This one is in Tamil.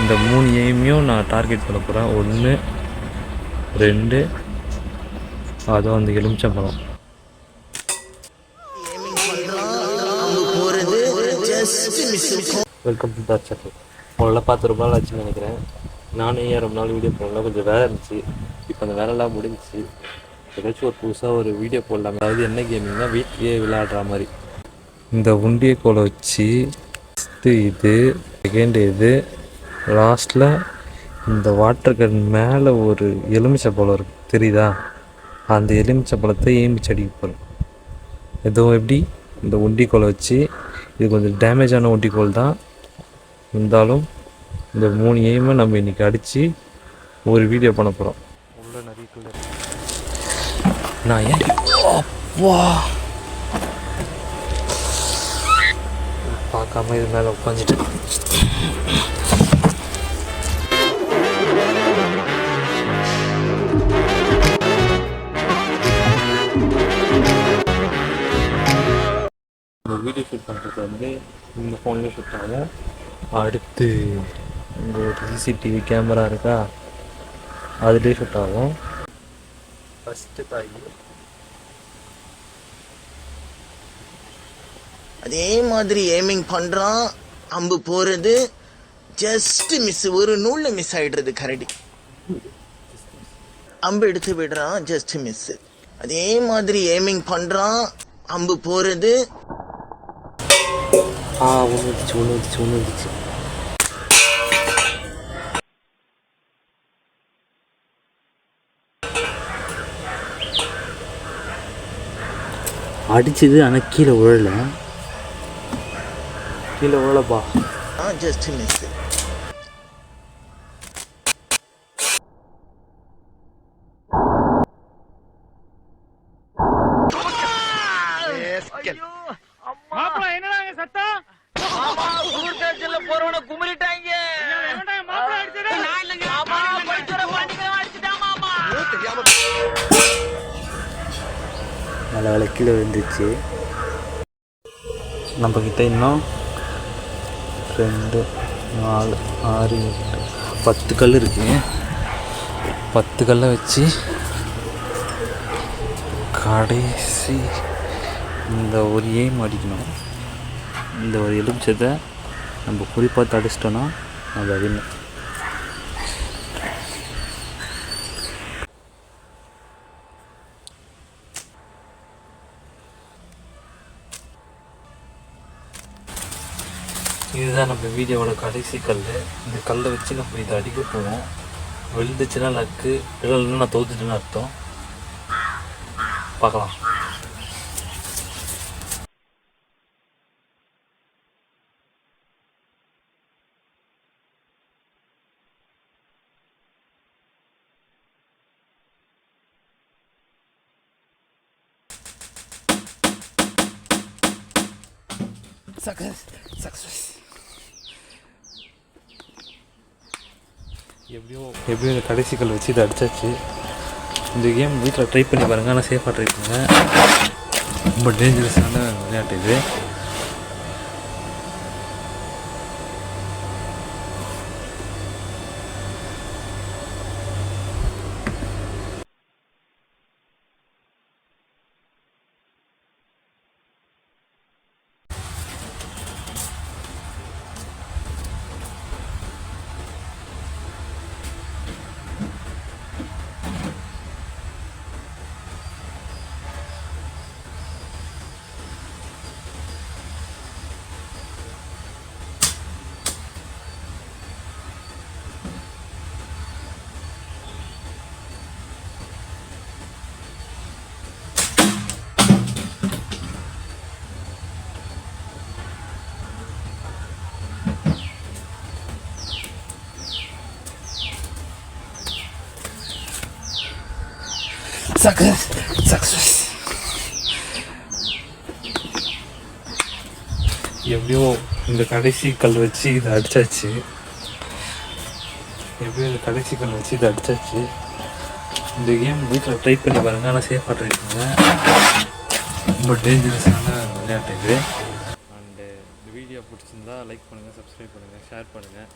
இந்த 3 எய்மையும் நான் டார்கெட் பண்ண போகிறேன். 1 2 அதுவும் அந்த எலுமிச்சம்பழம். வெல்கம் டு டார் சேனல். முதல்ல 10 ரூபாய் ஆச்சுன்னு நினைக்கிறேன். நானும் ரொம்ப நாள் வீடியோ போடலாம், கொஞ்சம் வேலை இருந்துச்சு. இப்போ அந்த வேலைலாம் முடிஞ்சிச்சு. ஏதாச்சும் ஒரு புதுசாக ஒரு வீடியோ போடலாம். அதாவது என்ன கேமிங்னா வீட்லேயே விளையாடுற மாதிரி. இந்த உண்டியை கோலை வச்சு இது செகண்ட் இது லாஸ்ட்டில் இந்த வாட்டர் கேன் மேலே ஒரு எலுமிச்சம்பழம் இருக்குது தெரியுதா? அந்த எலுமிச்சம்பழத்தை ஏமிச்சு அடிக்க போகிறேன். எதுவும் எப்படி இந்த உண்டிக்கோலை வச்சு, இது கொஞ்சம் டேமேஜான உண்டிக்கோல் தான் இருந்தாலும் இந்த 3 எய்மை நம்ம இன்றைக்கி அடித்து ஒரு வீடியோ பண்ண போகிறோம். உள்ள நிறைய கலர் நான் ஏன் அப்பா பார்க்காம இது மேலே உட்காந்துட்டு வீடியோ ஷூட் பண்ணுறது வந்து இந்த ஃபோன்லேயே ஷூட் ஆகும். அடுத்து இங்கே ஒரு சிசிடிவி கேமரா இருக்கா, அதுலேயே ஷூட் ஆகும். ஃபஸ்ட்டு தாய் அதே மாதிரி ஏமிங் பண்ணுறான். அம்பு போகிறது ஜஸ்ட் மிஸ், ஒரு நூலில் மிஸ் ஆகிடுறது. கரடி அம்பு எடுத்து விடுறான், ஜஸ்ட் மிஸ். அதே மாதிரி ஏமிங் பண்ணுறான். அம்பு போகிறது ஒன்று அடிச்சது. ஆனால் கீழே விழலப்பா. Just miss. நல்ல வேலை கீழே விழுந்துச்சு. நம்மக்கிட்ட இன்னும் 2 4 6 8 10 கல் இருக்குது. 10 கல்லை வச்சு கடைசி இந்த ஒரு எய்ம் அடிக்கணும். இந்த ஒரு எலுமிச்சத்தை நம்ம குறிப்பாக அடிச்சிட்டோன்னா நம்ம வின்னு. இதுதான் நம்ம வீடியோவோட கடைசி கல். இந்த கல்லை வச்சு நம்ம இதை அடிக்க போவோம். விழுந்துச்சுன்னா லக்கு, இல்லைன்னா நான் தோத்துட்டேன்னு அர்த்தம். பார்க்கலாம். சக்ஸஸ். எப்படியோ இந்த கடைசி கல் வச்சு இதை அடித்தாச்சு. இந்த கேம் வீட்டில் ட்ரை பண்ணி பாருங்கள், ஆனால் சேஃபாக ட்ரை பண்ணுங்கள். ரொம்ப டேஞ்சரஸான விளையாட்டு இது. சக்ஸஸ். எப்படியோ இந்த கடைசி கல் வச்சு இதை அடித்தாச்சு. இந்த கேம் வீட்டில் ட்ரை பண்ணி பாருங்கள், ஆனால் சேஃபாக ட்ரை பண்ணுங்கள். ரொம்ப டேஞ்சரஸான விளையாட்டு இது. அண்டு இந்த வீடியோ பிடிச்சிருந்தா லைக் பண்ணுங்கள், சப்ஸ்கிரைப் பண்ணுங்கள், ஷேர் பண்ணுங்கள்.